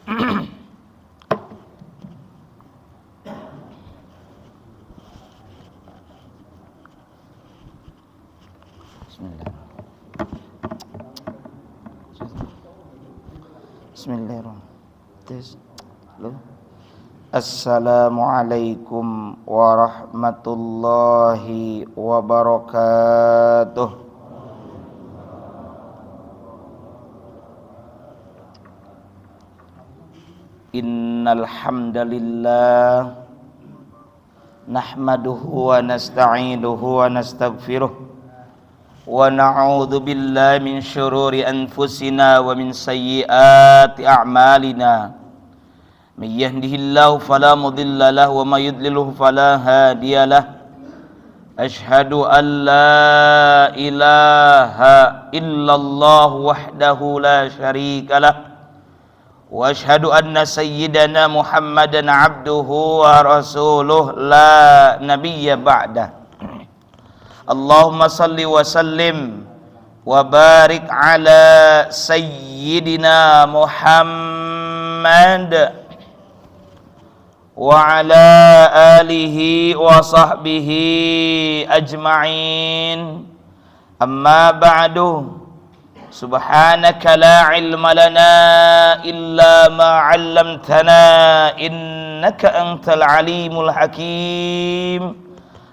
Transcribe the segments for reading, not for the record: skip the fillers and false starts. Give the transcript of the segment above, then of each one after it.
Bismillahirrahmanirrahim. Assalamualaikum warahmatullahi wabarakatuh. Innal hamdalillah nahmaduhu wa nasta'inuhu wa nastaghfiruh wa na'udzu billahi min syururi anfusina wa min sayyiati a'malina. May yahdihillahu fala mudilla lahu wa may yudlilhu fala hadiyalah. Asyhadu an la ilaha illallah wahdahu la syarikalah wa asyhadu anna sayyidana Muhammadan abduhu wa rasuluh la nabiyya ba'dah. Allahumma salli wa sallim wa barik ala sayyidina Muhammad wa ala alihi wa sahbihi ajma'in. Amma ba'du. Subhanaka la ilma lana illa ma 'allamtana innaka antal alimul hakim.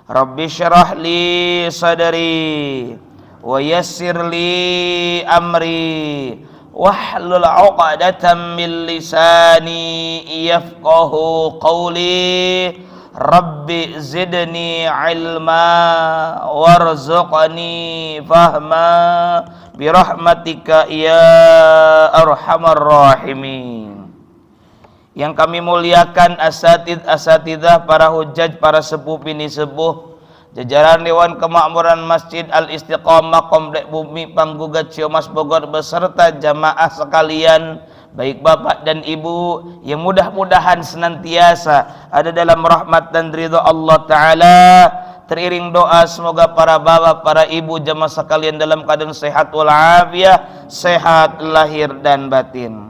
Rabbi syrah li sadri wa yassir li amri wahlul 'uqdatam min lisani yafqahu qawli. Rabbi zidni ilma warzuqni fahma birahmatika ya arhamar rahimin. Yang kami muliakan asatidzah, para hujaj, para sepuh bini sepuh, jajaran Dewan Kemakmuran Masjid Al-Istiqamah Komplek Bumi Panggugat Ciamas Bogor beserta jamaah sekalian, baik bapak dan ibu, yang mudah-mudahan senantiasa ada dalam rahmat dan ridha Allah Ta'ala. Teriring doa semoga para bapak, para ibu, jamaah sekalian dalam keadaan sehat walafiat, sehat lahir dan batin.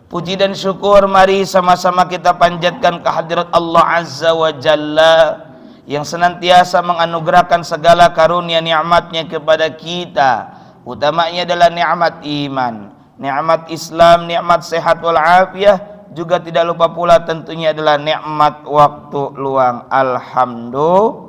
Puji dan syukur mari sama-sama kita panjatkan kehadirat Allah Azza wa Jalla yang senantiasa menganugerahkan segala karunia nikmatnya kepada kita. Utamanya adalah nikmat iman, nikmat Islam, nikmat sehat walafiat, juga tidak lupa pula tentunya adalah nikmat waktu luang. Alhamdulillah.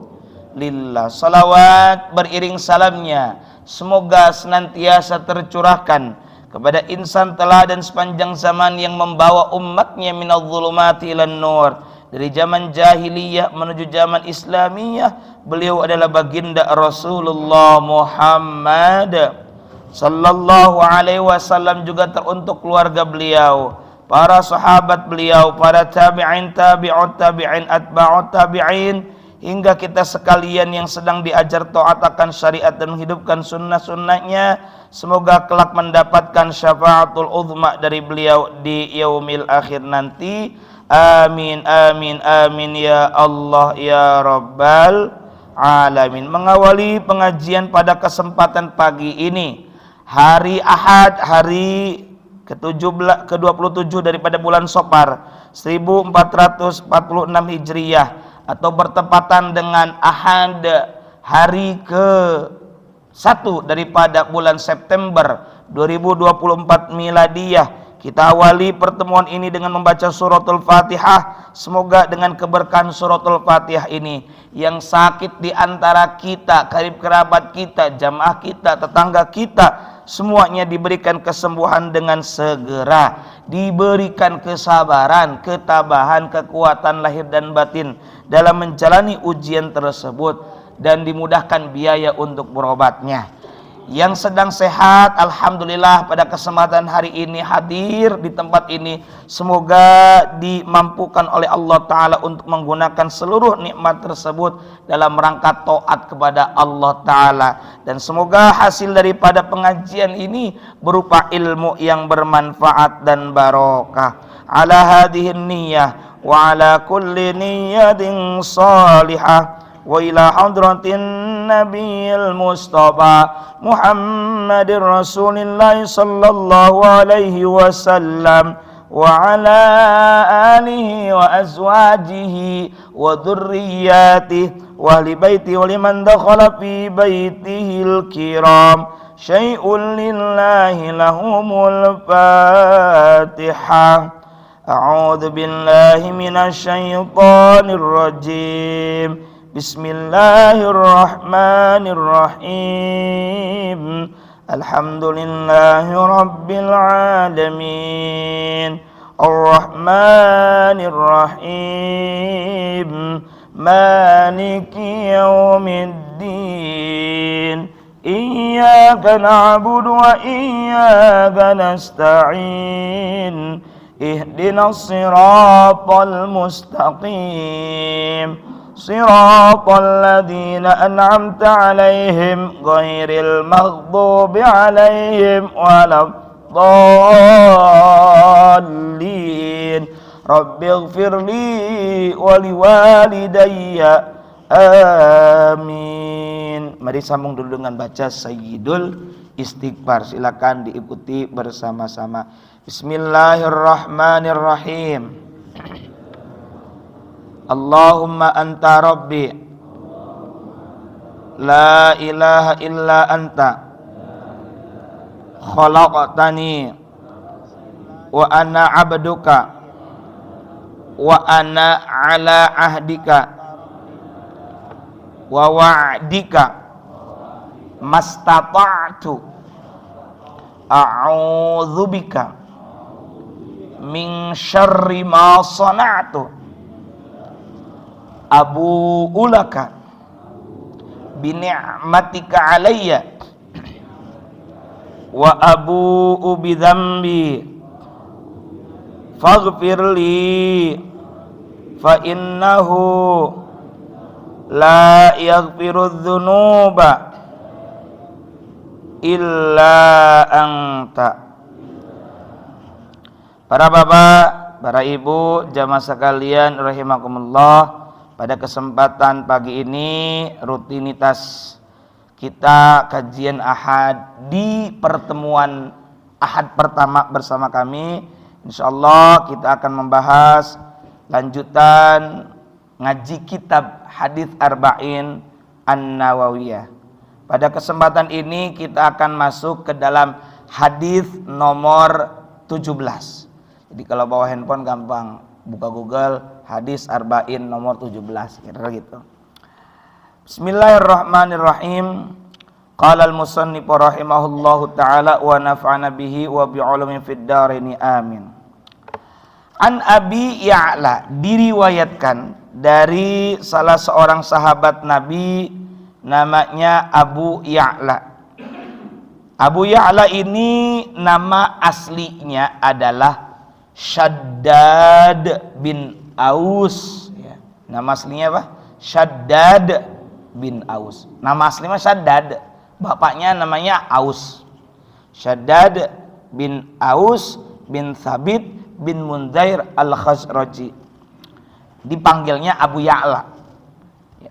Salawat beriring salamnya semoga senantiasa tercurahkan kepada insan teladan sepanjang zaman yang membawa umatnya minadh dhulumati ilan nur, dari zaman jahiliyah menuju zaman islamiyah. Beliau adalah baginda Rasulullah Muhammad sallallahu alaihi wasallam, juga teruntuk keluarga beliau, para sahabat beliau, para tabi'in, tabi'ut tabi'in, atba'ut tabi'in, hingga kita sekalian yang sedang diajar taat akan syariat dan menghidupkan sunnah-sunnahnya. Semoga kelak mendapatkan syafaatul uzma dari beliau di yaumil akhir nanti. Amin, amin, amin ya Allah ya Rabbal alamin. Mengawali pengajian pada kesempatan pagi ini, hari Ahad, hari ke-27 daripada bulan Safar 1446 Hijriyah, atau bertepatan dengan Ahad hari ke-1 daripada bulan September 2024 Miladiyah. Kita awali pertemuan ini dengan membaca suratul Fatihah. Semoga dengan keberkahan suratul Fatihah ini, yang sakit di antara kita, karib kerabat kita, jamaah kita, tetangga kita, semuanya diberikan kesembuhan dengan segera, diberikan kesabaran, ketabahan, kekuatan lahir dan batin dalam menjalani ujian tersebut, dan dimudahkan biaya untuk berobatnya. Yang sedang sehat, alhamdulillah pada kesempatan hari ini hadir di tempat ini, semoga dimampukan oleh Allah Ta'ala untuk menggunakan seluruh nikmat tersebut dalam rangka taat kepada Allah Ta'ala, dan semoga hasil daripada pengajian ini berupa ilmu yang bermanfaat dan barokah. Ala hadhihin niyyah wa ala kulli niyyatin salihah wa ila hadratin nabiyil mustafa Muhammadir Rasulillah sallallahu alaihi wasallam وعلى آله وأزواجه وذرياته وأهل بيته ولمن دخل في بيته الكرام شيء لله لهم الفاتحة أعوذ بالله من الشيطان الرجيم بسم الله الرحمن الرحيم الحمد لله رب العالمين الرحمن الرحيم مالك يوم الدين إياك نعبد وإياك نستعين اهدنا الصراط المستقيم صراط الذين أنعمت عليهم غير المغضوب عليهم ولا الضالين رب اغفر لي ولوالدي amin. Mari sambung dulu dengan baca Sayyidul Istighfar. Silakan diikuti bersama-sama. Bismillahirrahmanirrahim. Allahumma anta rabbi la ilaha illa anta khalaqtani wa ana abduka wa ana ala ahdika wa wa'dika mastata'tu a'udzubika min syarri ma sana'tu abu'u laka bi ni'matika alayya wa abu'u bi dzambi faghfir li fa innahu la yaghfiru dzunuba illa anta. Para bapak, para ibu, jamaah sekalian rahimakumullah, pada kesempatan pagi ini rutinitas kita kajian Ahad di pertemuan Ahad pertama bersama kami. Insyaallah kita akan membahas lanjutan ngaji kitab Hadits Arba'in An-Nawawiyah. Pada kesempatan ini kita akan masuk ke dalam hadis nomor 17. Jadi kalau bawa handphone gampang, buka Google Hadits Arba'in nomor 17, kira-kira gitu. Bismillahirrahmanirrahim. Qala al-musannif rahimahullahu taala wa nafa'ana bihi wa bi ulumin fid dharain amin. An Abi Ya'la, diriwayatkan dari salah seorang sahabat Nabi namanya Abu Ya'la. Abu Ya'la ini nama aslinya adalah Shaddad bin Aus ya. Nama aslinya apa? Shaddad bin Aus. Nama aslinya Shaddad, bapaknya namanya Aus. Shaddad bin Aus bin Thabit bin Munzair al-Khazraji. Dipanggilnya Abu Ya'la.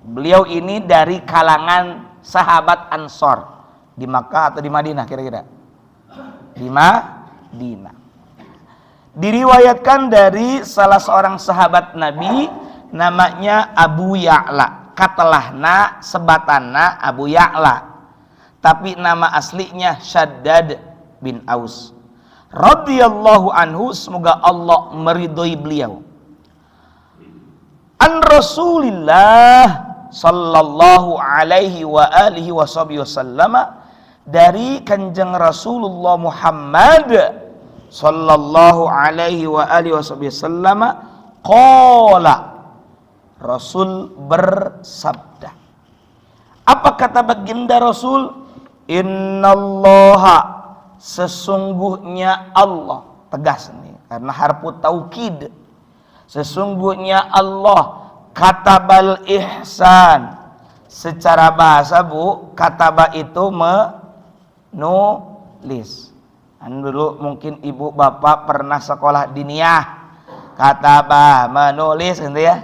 Beliau ini dari kalangan sahabat Ansor di Makkah atau di Madinah kira-kira? Di Madinah. Diriwayatkan dari salah seorang sahabat Nabi namanya Abu Ya'la. Katalahna sebatanna Abu Ya'la. Tapi nama aslinya Shaddad bin Aus. Radhiyallahu anhu, semoga Allah meridhoi beliau. An Rasulillah sallallahu alaihi wa alihi wasallama, dari kanjeng Rasulullah Muhammad sallallahu alaihi wa alihi wasallama, qala, Rasul bersabda. Apa kata baginda Rasul? Innallaha, sesungguhnya Allah, tegas nih karena harfu taukid. Sesungguhnya Allah katabal ihsan. Secara bahasa Bu, kataba itu menulis. Dulu mungkin ibu bapak pernah sekolah diniyah. Kataba menulis gitu ya.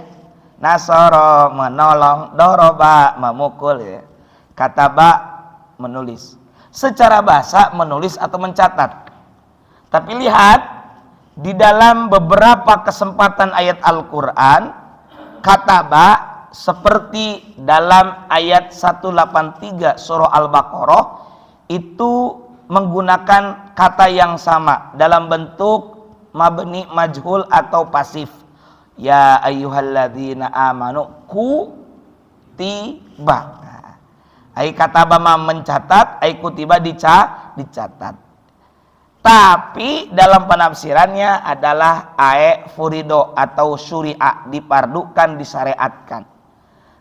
Nasoro menolong, doroba memukul ya. Kataba menulis. Secara bahasa menulis atau mencatat. Tapi lihat di dalam beberapa kesempatan ayat Al-Quran, kataba seperti dalam ayat 183 surah Al-Baqarah itu menggunakan kata yang sama dalam bentuk mabni majhul atau pasif. Ya ayyuhalladzina amanu kutiba. Ai kataba mencatat, ai kutiba dicatat. Tapi dalam penafsirannya adalah ae furido atau syuri'a, dipardukan, disyariatkan.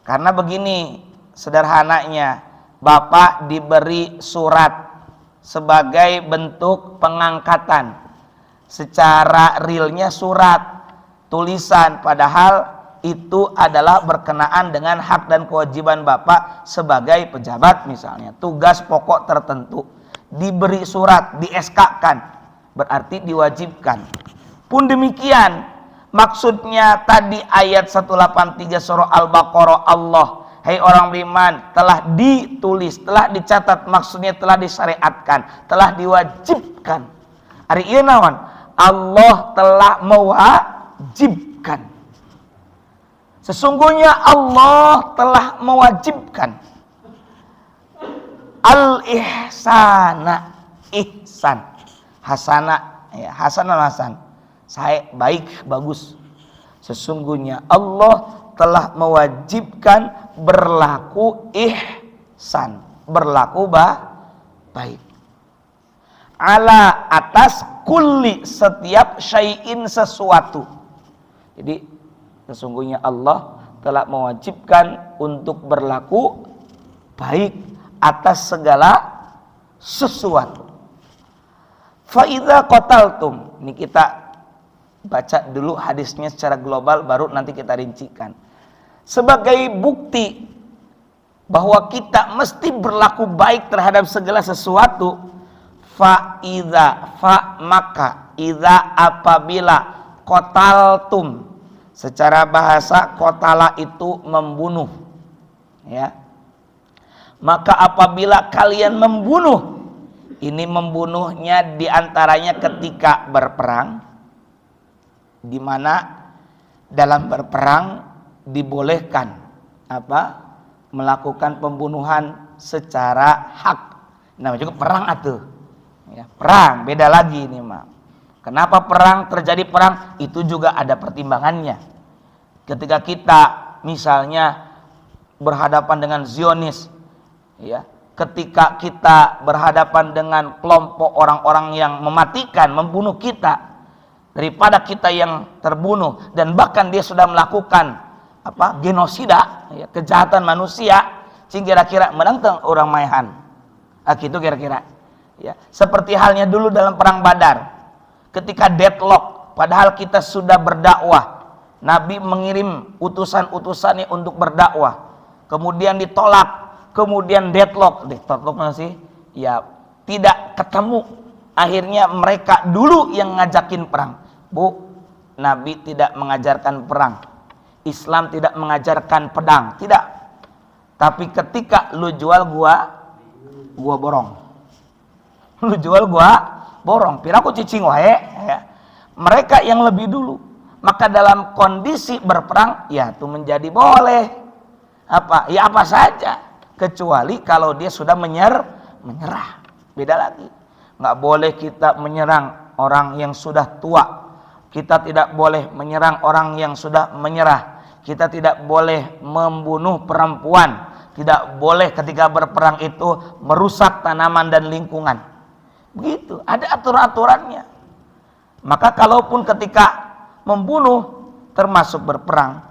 Karena begini sederhananya, Bapak diberi surat sebagai bentuk pengangkatan. Secara realnya surat, tulisan, padahal itu adalah berkenaan dengan hak dan kewajiban Bapak sebagai pejabat misalnya, tugas pokok tertentu. Diberi surat, di-SK-kan, berarti diwajibkan. Pun demikian, maksudnya tadi ayat 183 surah Al-Baqarah, Allah, hai orang beriman, telah ditulis, telah dicatat, maksudnya telah disyariatkan, telah diwajibkan. Ari ieu naon? Allah telah mewajibkan. Sesungguhnya Allah telah mewajibkan al-ihsana, ihsan, hasana, ya, hasan, saya baik, bagus. Sesungguhnya Allah telah mewajibkan berlaku ihsan, berlaku baik. Ala atas kulli, setiap syai'in, sesuatu. Jadi sesungguhnya Allah telah mewajibkan untuk berlaku baik atas segala sesuatu. Fa idza qataltum, ini kita baca dulu hadisnya secara global, baru nanti kita rincikan. Sebagai bukti bahwa kita mesti berlaku baik terhadap segala sesuatu, fa idza, fa maka, idza apabila, qataltum, secara bahasa qatala itu membunuh, ya. Maka apabila kalian membunuh, ini membunuhnya diantaranya ketika berperang, di mana dalam berperang dibolehkan melakukan pembunuhan secara hak. Namanya juga perang atuh. Ya, perang beda lagi ini mah. Kenapa perang terjadi perang? Itu juga ada pertimbangannya. Ketika kita misalnya berhadapan dengan Zionis, ya, ketika kita berhadapan dengan kelompok orang-orang yang mematikan, membunuh kita, daripada kita yang terbunuh, dan bahkan dia sudah melakukan genosida, ya, kejahatan manusia, sing kira-kira menang orang maehan, gitu kira-kira, ya. Seperti halnya dulu dalam perang Badar, ketika deadlock, padahal kita sudah berdakwah, Nabi mengirim utusan-utusannya untuk berdakwah, kemudian ditolak. Kemudian deadlock masih, ya, tidak ketemu. Akhirnya mereka dulu yang ngajakin perang. Bu, Nabi tidak mengajarkan perang. Islam tidak mengajarkan pedang, tidak. Tapi ketika lu jual gua borong. Lu jual gua borong. Piraku cicing wae, ya. Mereka yang lebih dulu. Maka dalam kondisi berperang, ya itu menjadi boleh. Ya apa saja. Kecuali kalau dia sudah menyerah, beda lagi. Nggak boleh kita menyerang orang yang sudah tua, kita tidak boleh menyerang orang yang sudah menyerah, kita tidak boleh membunuh perempuan, tidak boleh ketika berperang itu merusak tanaman dan lingkungan. Begitu, ada aturan-aturannya. Maka kalaupun ketika membunuh termasuk berperang,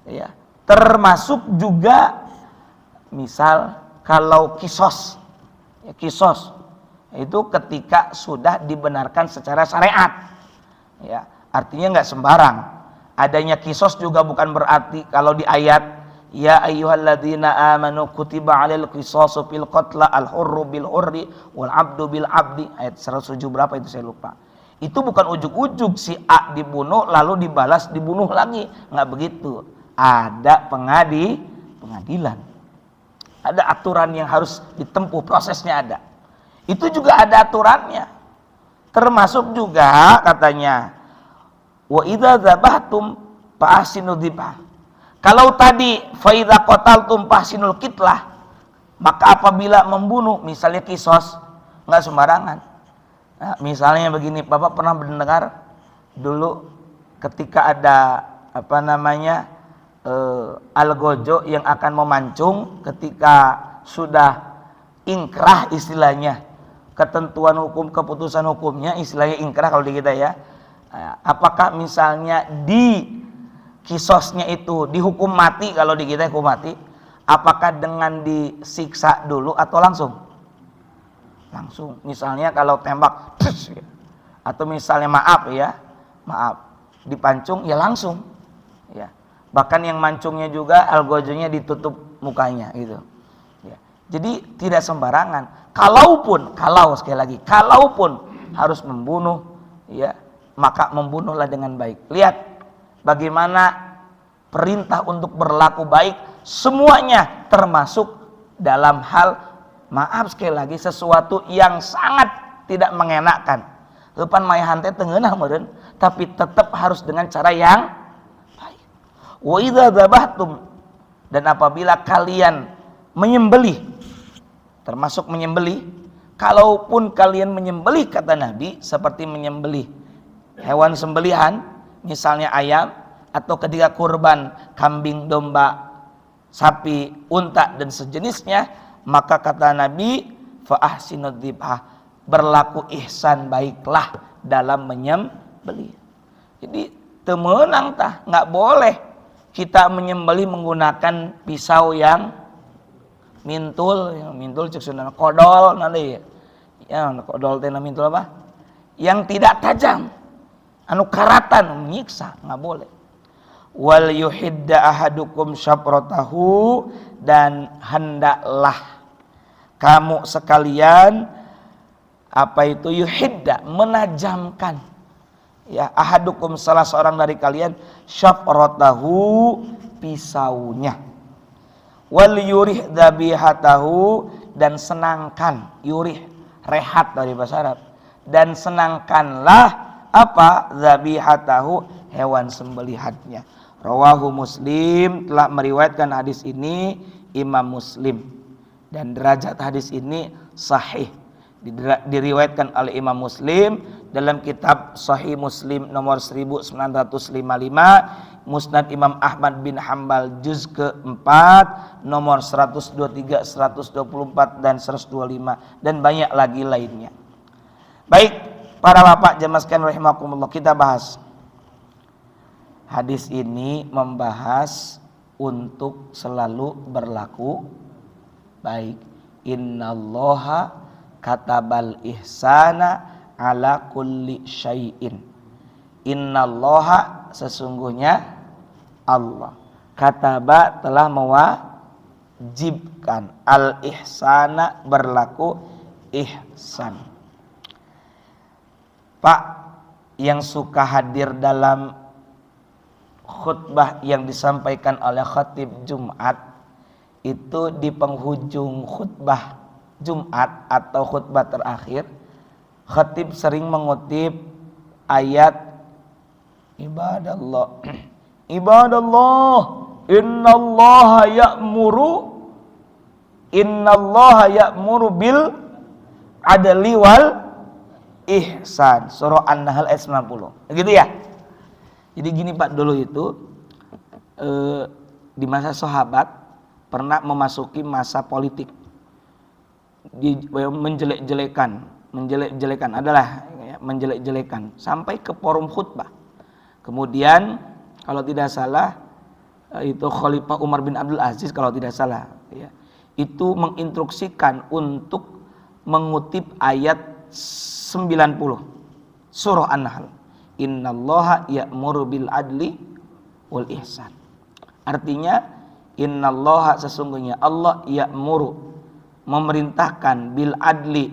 ya, termasuk juga misal kalau kisos, ya, kisos itu ketika sudah dibenarkan secara syariat, ya, artinya nggak sembarang. Adanya kisos juga bukan berarti kalau di ayat ya ayyuhalladzina amanu kutiba 'alail qisasu fil qatla al-hurru bil hurri wal 'abdu bil 'abdi, ayat 107 berapa itu saya lupa. Itu bukan ujug-ujug si A dibunuh lalu dibalas dibunuh lagi, nggak begitu. Ada pengadilan. Ada aturan yang harus ditempuh, prosesnya ada. Itu juga ada aturannya. Termasuk juga katanya, wa idza dzabhtum fa ahsinu dzibha. Kalau tadi fa idza qataltum fa ahsinul qitlah, maka apabila membunuh, misalnya kisos, enggak sembarangan. Nah, misalnya begini, Bapak pernah mendengar dulu ketika ada algojo yang akan memancung, ketika sudah ingkrah istilahnya, ketentuan hukum, keputusan hukumnya istilahnya ingkrah kalau di kita ya. Apakah misalnya di kisosnya itu dihukum mati, kalau di kita hukum mati, apakah dengan disiksa dulu atau langsung? Langsung. Misalnya kalau tembak atau misalnya maaf dipancung ya langsung ya. Bahkan yang mancungnya juga algojonya ditutup mukanya gitu ya. Jadi tidak sembarangan. Kalaupun harus membunuh ya, maka membunuhlah dengan baik. Lihat bagaimana perintah untuk berlaku baik semuanya, termasuk dalam hal maaf sekali lagi sesuatu yang sangat tidak mengenakkan. Depan mayahan teh tengenah meureun, tapi tetap harus dengan cara yang baik. Wa idza dzabhtum, dan apabila kalian menyembelih, termasuk menyembelih, kalaupun kalian menyembelih kata Nabi seperti menyembelih hewan sembelihan, misalnya ayam, atau ketika kurban kambing, domba, sapi, unta dan sejenisnya, maka kata Nabi fa ahsinud dzibha, berlaku ihsan, baiklah dalam menyembelih. Jadi temenang tah, nggak boleh kita menyembelih menggunakan pisau yang mintul cek Sunda kodol nanti ya, kodol teh mintul apa? Yang tidak tajam, anu karatan menyiksa, nggak boleh. Wal yuhidda ahadukum syapratahu, dan hendaklah kamu sekalian yuhidda, menajamkan ya, ahadukum, salah seorang dari kalian, syapratahu, pisaunya. Wal yurih dzabihatahu, dan senangkan, yurih rehat dari bahasa Arab, dan senangkanlah dzabihatahu, hewan sembelihannya. Rawahu Muslim, telah meriwayatkan hadis ini Imam Muslim, dan derajat hadis ini sahih, diriwayatkan oleh Imam Muslim dalam kitab Sahih Muslim nomor 1955, Musnad Imam Ahmad bin Hambal juz ke-4 nomor 123, 124 dan 125, dan banyak lagi lainnya. Baik, para bapak jamaah sekalian rahimakumullah, kita bahas hadis ini, membahas untuk selalu berlaku baik. Innallaha katabal ihsana ala kulli syai'in. Innallaha, sesungguhnya Allah, kataba, telah mewajibkan, al ihsana, berlaku ihsan. Pak yang suka hadir dalam khutbah yang disampaikan oleh khatib Jumat, itu di penghujung khutbah Jumat atau khutbah terakhir, khatib sering mengutip ayat ibadallah innallaha ya'muru bil adli wal ihsan, surah An-Nahl ayat 90, gitu ya. Jadi gini Pak, dulu itu di masa sahabat pernah memasuki masa politik, menjelek-jelekan adalah ya, menjelek-jelekan sampai ke forum khutbah. Kemudian kalau tidak salah itu Khalifah Umar bin Abdul Aziz kalau tidak salah ya, itu menginstruksikan untuk mengutip ayat 90 surah An-Nahl, innallaha ya'muru bil adli wal ihsan. Artinya innallaha, sesungguhnya Allah, ya'muru, memerintahkan, bil adli,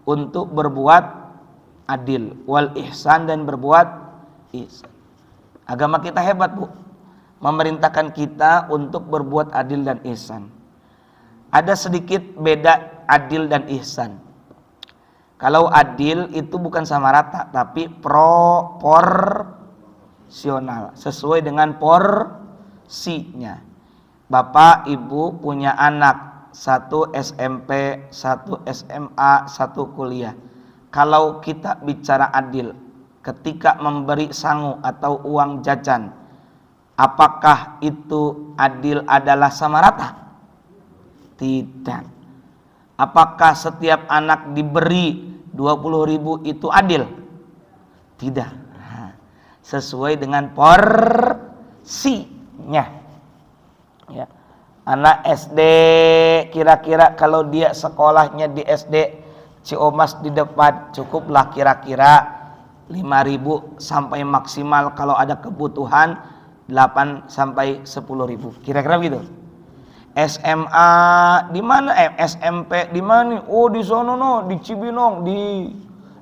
untuk berbuat adil, wal ihsan, dan berbuat ihsan. Agama kita hebat Bu, memerintahkan kita untuk berbuat adil dan ihsan. Ada sedikit beda adil dan ihsan. Kalau adil itu bukan sama rata, tapi proporsional, sesuai dengan porsinya. Bapak, ibu punya anak, satu SMP, satu SMA, satu kuliah. Kalau kita bicara adil, ketika memberi sangu atau uang jajan, apakah itu adil adalah sama rata? Tidak. Apakah setiap anak diberi 20.000 itu adil? Tidak. Sesuai dengan porsinya. Ya. Anak SD kira-kira kalau dia sekolahnya di SD Ciomas di depan, cukuplah kira-kira 5.000 sampai maksimal kalau ada kebutuhan 8 sampai 10.000. Kira-kira begitu. SMA di mana? SMP di mana? Oh, di sono no, di Cibinong, di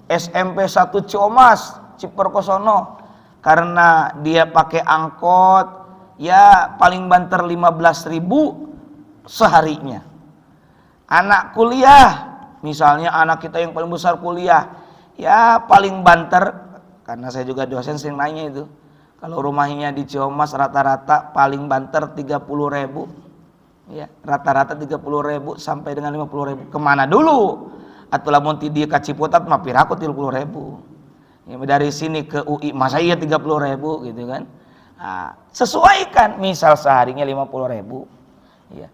SMP 1 Ciomas, Ciperkosono. Karena dia pakai angkot, ya paling banter 15.000 seharinya. Anak kuliah, misalnya anak kita yang paling besar kuliah, ya paling banter, karena saya juga dosen sering nanya itu. Kalau rumahnya di Ciomas rata-rata paling banter 30.000. Ya, rata-rata 30.000 sampai dengan 50.000. Kemana dulu? Atau lamun dia ke Ciputat mah piraku 30.000. Ya, dari sini ke UI masa iya 30.000 gitu kan. Nah, sesuaikan, misal seharinya 50.000. Ya.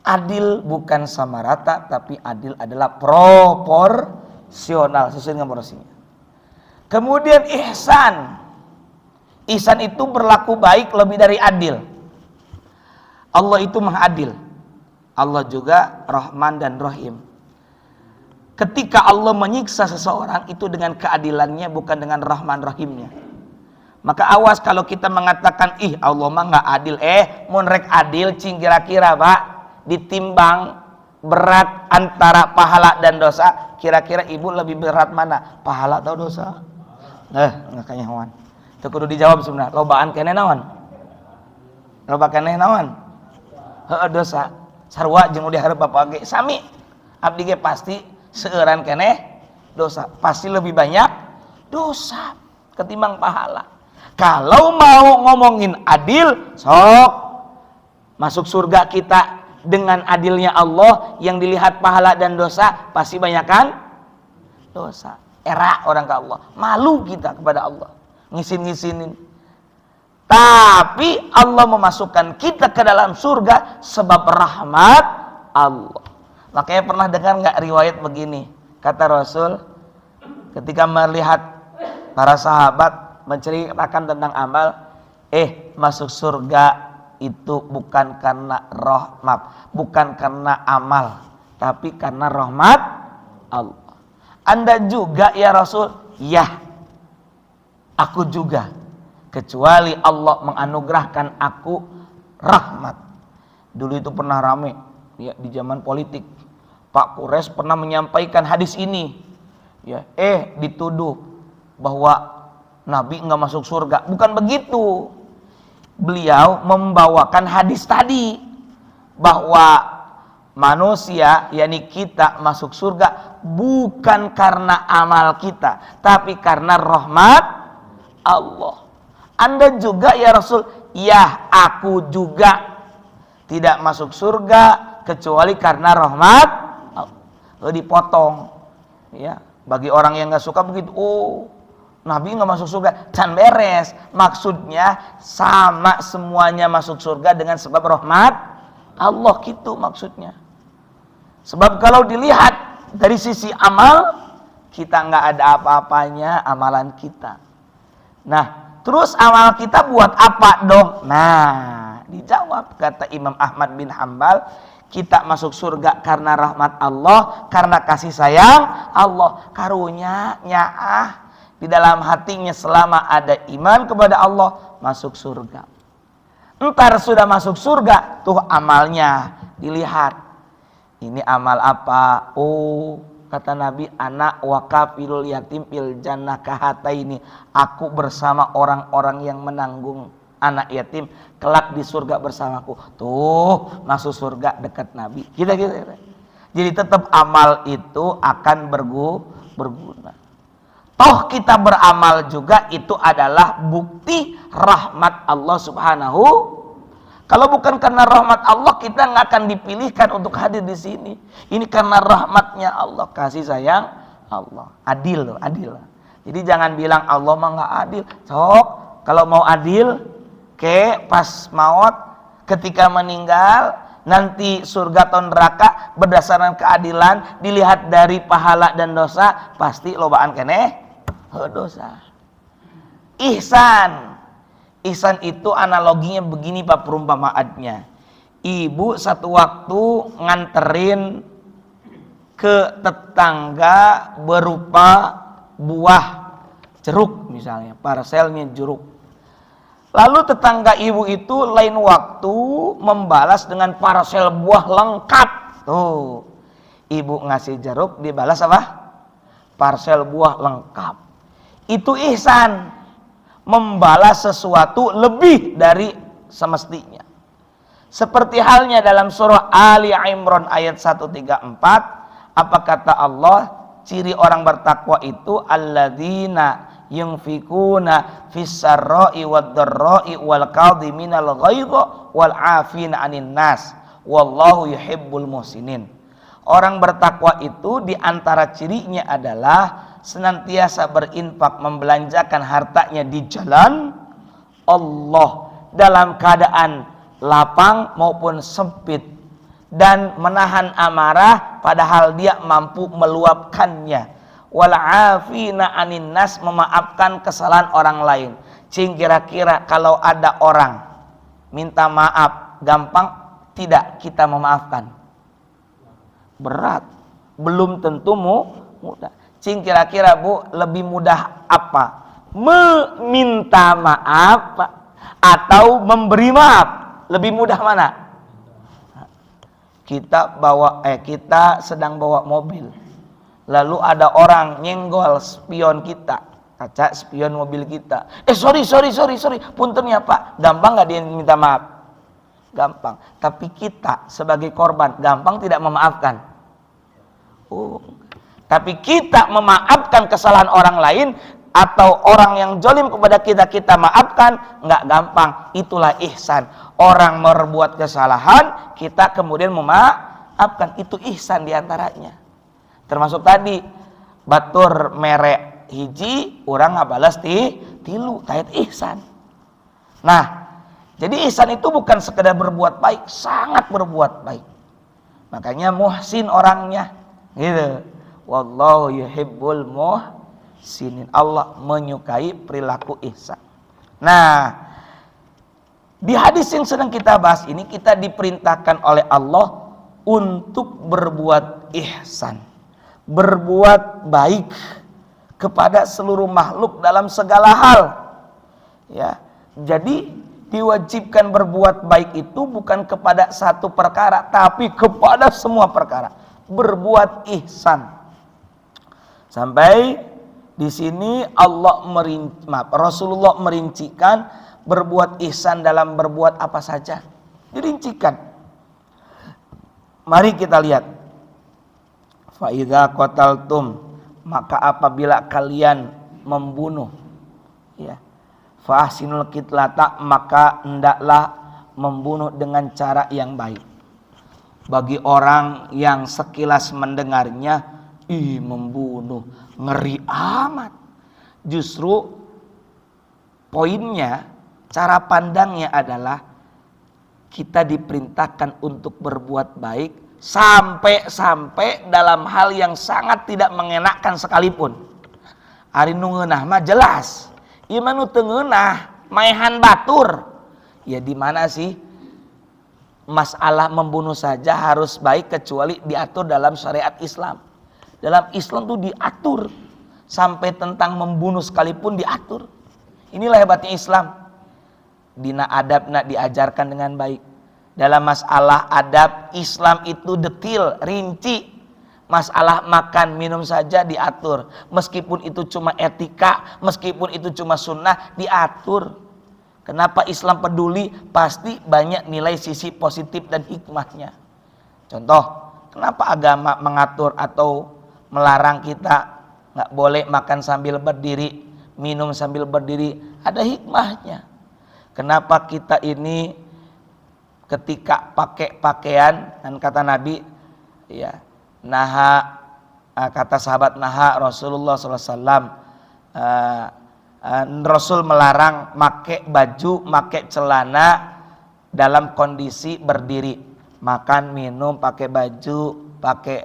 Adil bukan sama rata, tapi adil adalah proporsional sesuai dengan porsinya. Kemudian ihsan. Ihsan itu berlaku baik lebih dari adil. Allah itu maha adil. Allah juga Rahman dan Rahim. Ketika Allah menyiksa seseorang itu dengan keadilannya, bukan dengan Rahman Rahimnya. Maka awas kalau kita mengatakan, ih Allah mah nggak adil. Mun rek adil cing kira-kira Pak, ditimbang berat antara pahala dan dosa, kira-kira ibu lebih berat mana? Pahala atau dosa? Nggak kayaknya hewan. Itu kudu dijawab sebenarnya. Lobaan keneh naon? Loba keneh naon? Dosa sarua jeung udah hareup bapak ge sami abdi ge pasti seueuran keneh dosa, pasti lebih banyak dosa ketimbang pahala. Kalau mau ngomongin adil, sok masuk surga kita dengan adilnya Allah, yang dilihat pahala dan dosa pasti banyakan dosa. Era orang ke Allah, malu kita kepada Allah ngisin-ngisinin. Tapi Allah memasukkan kita ke dalam surga sebab rahmat Allah. Makanya pernah dengar nggak riwayat begini? Kata Rasul, ketika melihat para sahabat menceritakan tentang amal, masuk surga itu bukan karena rahmat, bukan karena amal, tapi karena rahmat Allah. Anda juga ya Rasul? Ya, aku juga. Kecuali Allah menganugerahkan aku rahmat. Dulu itu pernah rame ya, di zaman politik. Pak Kures pernah menyampaikan hadis ini. Ya, dituduh bahwa Nabi nggak masuk surga. Bukan begitu. Beliau membawakan hadis tadi bahwa manusia, yakni kita masuk surga bukan karena amal kita, tapi karena rahmat Allah. Anda juga ya Rasul? Ya, aku juga tidak masuk surga kecuali karena rahmat Allah. Dipotong. Ya, bagi orang yang nggak suka begitu, Nabi nggak masuk surga, can beres. Maksudnya sama semuanya masuk surga dengan sebab rahmat Allah, gitu maksudnya. Sebab kalau dilihat dari sisi amal, kita nggak ada apa-apanya amalan kita. Nah, terus amal kita buat apa dong? Nah, dijawab kata Imam Ahmad bin Hambal, kita masuk surga karena rahmat Allah, karena kasih sayang Allah. Karunya nyaah di dalam hatinya selama ada iman kepada Allah, masuk surga. Entar sudah masuk surga, tuh amalnya dilihat. Ini amal apa? Kata Nabi, anak wakafilul yatim fil jannah kahataini. Aku bersama orang-orang yang menanggung anak yatim kelak di surga bersamaku. Tuh, masuk surga dekat Nabi. Kita. Jadi tetap amal itu akan berguna. Toh kita beramal juga itu adalah bukti rahmat Allah Subhanahu. Kalau bukan karena rahmat Allah, kita nggak akan dipilihkan untuk hadir di sini. Ini karena rahmatnya Allah, kasih sayang Allah. Adil loh, adil. Jadi jangan bilang Allah mah nggak adil. Sok, kalau mau adil, pas maut, ketika meninggal, nanti surga atau neraka berdasarkan keadilan, dilihat dari pahala dan dosa, pasti lobaan keneh dosa. Ihsan itu analoginya begini Pak perumpamaannya. Ibu satu waktu nganterin ke tetangga berupa buah jeruk misalnya, parselnya jeruk. Lalu tetangga ibu itu lain waktu membalas dengan parsel buah lengkap. Tuh, ibu ngasih jeruk, dibalas apa? Parsel buah lengkap. Itu ihsan, membalas sesuatu lebih dari semestinya. Seperti halnya dalam surah Ali Imran ayat 134, apa kata Allah? Ciri orang bertakwa itu alladzina yunfikuna fis-sarra'i wad-dharra'i wal kadhiminal ghaidha wal 'afina 'anil nas wallahu yuhibbul muhsinin. Orang bertakwa itu diantara cirinya adalah senantiasa berinfak, membelanjakan hartanya di jalan Allah dalam keadaan lapang maupun sempit, dan menahan amarah padahal dia mampu meluapkannya. Wal 'afina 'anin nas, memaafkan kesalahan orang lain. Cing, kira-kira kalau ada orang minta maaf gampang tidak kita memaafkan? Berat, belum tentu mudah. Cing, kira-kira Bu, lebih mudah apa? Meminta maaf atau memberi maaf? Lebih mudah mana? Kita sedang bawa mobil, lalu ada orang nyenggol spion kita, kaca spion mobil kita. Sorry, punten ya Pak. Gampang nggak dia minta maaf? Gampang. Tapi kita sebagai korban gampang tidak memaafkan? Tapi kita memaafkan kesalahan orang lain atau orang yang zalim kepada kita maafkan, nggak gampang. Itulah ihsan. Orang berbuat kesalahan, kita kemudian memaafkan. Itu ihsan diantaranya. Termasuk tadi batur merek hiji, orang ngabalas tilu, tayat ihsan. Nah, jadi ihsan itu bukan sekedar berbuat baik, sangat berbuat baik. Makanya muhsin orangnya, gitu. Wallahu yuhibbul muhsinin. Allah menyukai perilaku ihsan. Nah, di hadis yang sedang kita bahas ini, kita diperintahkan oleh Allah untuk berbuat ihsan, berbuat baik kepada seluruh makhluk dalam segala hal. Ya, jadi diwajibkan berbuat baik itu bukan kepada satu perkara, tapi kepada semua perkara. Berbuat ihsan. Sampai di sini Rasulullah merincikan berbuat ihsan dalam berbuat apa saja. Dirincikan. Mari kita lihat. Fa idza qataltum, maka apabila kalian membunuh, ya. Fa ahsinul qitlata, maka hendaklah membunuh dengan cara yang baik. Bagi orang yang sekilas mendengarnya, membunuh ngeri amat. Justru poinnya, cara pandangnya adalah kita diperintahkan untuk berbuat baik sampai dalam hal yang sangat tidak mengenakkan sekalipun. Ari nu ngeunah mah jelas. Ieu mah nu teu ngeunah, maehan batur. Ya di mana sih masalah membunuh saja harus baik kecuali diatur dalam syariat Islam. Dalam Islam tuh diatur sampai tentang membunuh sekalipun diatur. Inilah hebatnya Islam. Dina adabna diajarkan dengan baik. Dalam masalah adab, Islam itu detil, rinci. Masalah makan minum saja diatur. Meskipun itu cuma etika, meskipun itu cuma sunnah, diatur. Kenapa Islam peduli? Pasti banyak nilai sisi positif dan hikmahnya. Contoh, Kenapa agama mengatur atau melarang kita nggak boleh makan sambil berdiri, minum sambil berdiri? Ada hikmahnya. Kenapa kita ini ketika pakai pakaian, dan kata Nabi, ya, kata sahabat Rasulullah SAW, Rasul melarang pakai baju, pakai celana dalam kondisi berdiri. Makan, minum, pakai baju, pakai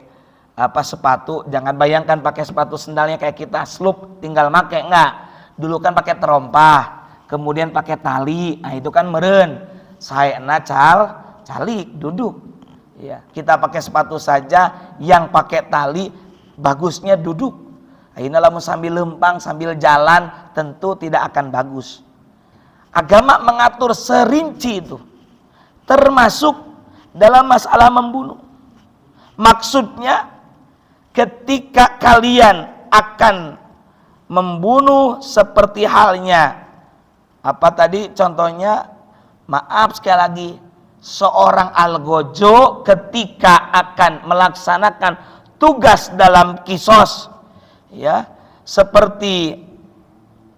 sepatu. Jangan bayangkan pakai sepatu sendalnya kayak kita slup tinggal pakai, enggak. Dulu kan pakai terompah, kemudian pakai tali. Nah, itu kan meren. Saya calik duduk. Ya, kita pakai sepatu saja yang pakai tali, bagusnya duduk. Ini lamun sambil lempang, sambil jalan, tentu tidak akan bagus. Agama mengatur serinci itu, termasuk dalam masalah membunuh. Maksudnya ketika kalian akan membunuh, seperti halnya apa tadi contohnya, maaf sekali lagi, seorang algojo ketika akan melaksanakan tugas dalam kisos, ya, seperti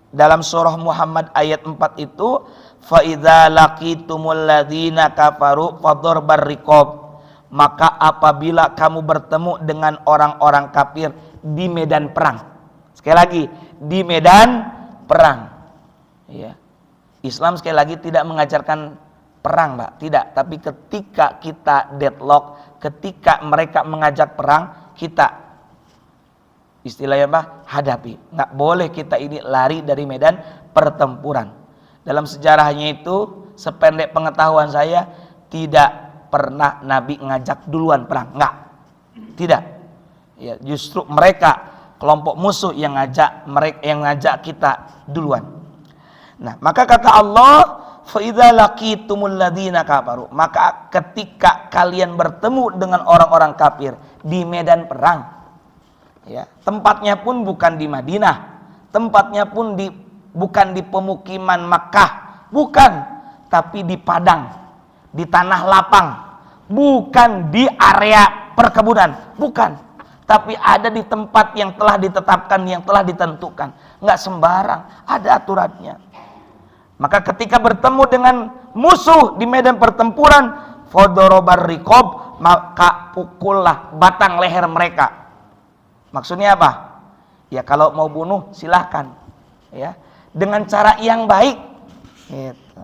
dalam surah Muhammad ayat 4 itu, fa idza laqitumul ladzina kafaru fadharbar riqab, maka apabila kamu bertemu dengan orang-orang kafir di medan perang. Sekali lagi, di medan perang. Ya. Islam sekali lagi tidak mengajarkan perang, Mbak, tidak, tapi ketika kita deadlock, ketika mereka mengajak perang, kita istilahnya Mbak, hadapi. Nggak boleh kita ini lari dari medan pertempuran. Dalam sejarahnya itu, sependek pengetahuan saya, tidak pernah Nabi ngajak duluan perang, enggak, tidak. Ya, justru mereka kelompok musuh yang ngajak kita duluan. Nah, maka kata Allah, fa idza laqitumul ladzina kafaru, maka ketika kalian bertemu dengan orang-orang kafir di medan perang, ya, tempatnya pun bukan di Madinah, tempatnya pun bukan di pemukiman Makkah, bukan, tapi di padang, di tanah lapang, bukan di area perkebunan, bukan, tapi ada di tempat yang telah ditetapkan, yang telah ditentukan, nggak sembarang, ada aturannya. Maka ketika bertemu dengan musuh di medan pertempuran, fadorobar riqab, maka pukullah batang leher mereka. Maksudnya apa? Ya, kalau mau bunuh silahkan, ya, dengan cara yang baik. Gitu.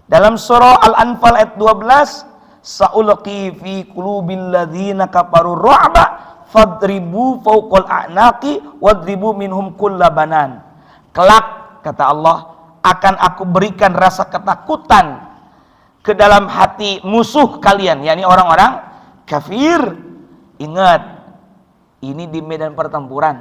Dalam surah Al-Anfal ayat 12, sa'ulqi fi qulubil ladzina kafaru ru'ba fadribu fawqal a'naqi wadribu minhum kullabanan. Kelak, kata Allah, akan aku berikan rasa ketakutan ke dalam hati musuh kalian, yakni orang-orang kafir. Ingat, ini di medan pertempuran.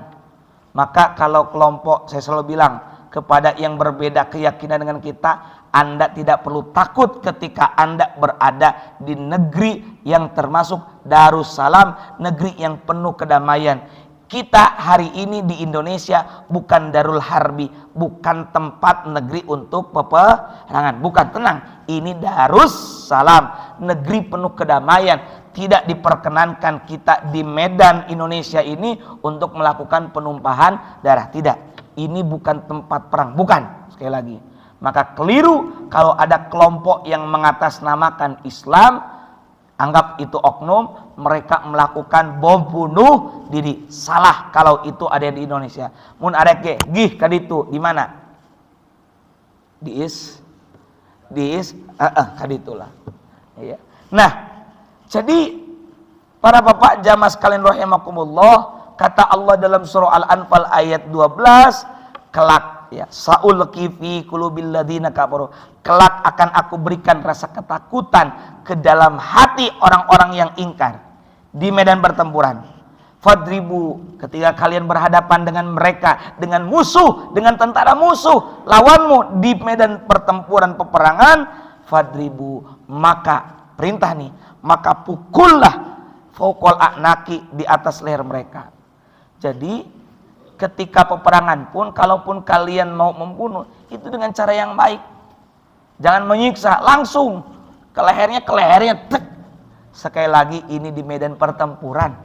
Maka kalau kelompok, saya selalu bilang kepada yang berbeda keyakinan dengan kita, Anda tidak perlu takut ketika Anda berada di negeri yang termasuk Darussalam, negeri yang penuh kedamaian. Kita hari ini di Indonesia bukan Darul Harbi, bukan tempat negeri untuk peperangan, bukan, tenang, ini Darussalam, negeri penuh kedamaian. Tidak diperkenankan kita di Medan Indonesia ini untuk melakukan penumpahan darah, tidak. Ini bukan tempat perang, bukan, sekali lagi. Maka keliru kalau ada kelompok yang mengatasnamakan Islam, anggap itu oknum, mereka melakukan bom bunuh diri. Salah kalau itu ada di Indonesia. Mun ada gih kaditu di mana? Kaditulah. Iya. Nah, jadi para bapak jamaah sekalian rahimakumullah, kata Allah dalam surah Al-Anfal ayat 12, kelak, ya, sa'ulqi fi qulubil ladzina kafaru, kelak akan aku berikan rasa ketakutan ke dalam hati orang-orang yang ingkar di medan pertempuran. Fadribu, ketika kalian berhadapan dengan mereka, dengan musuh, dengan tentara musuh, lawanmu di medan pertempuran peperangan, fadribu, maka perintah nih, maka pukullah fauqal a'naqi, di atas leher mereka. Jadi ketika peperangan pun, kalaupun kalian mau membunuh, itu dengan cara yang baik. Jangan menyiksa, langsung ke lehernya, tek. Sekali lagi ini di medan pertempuran.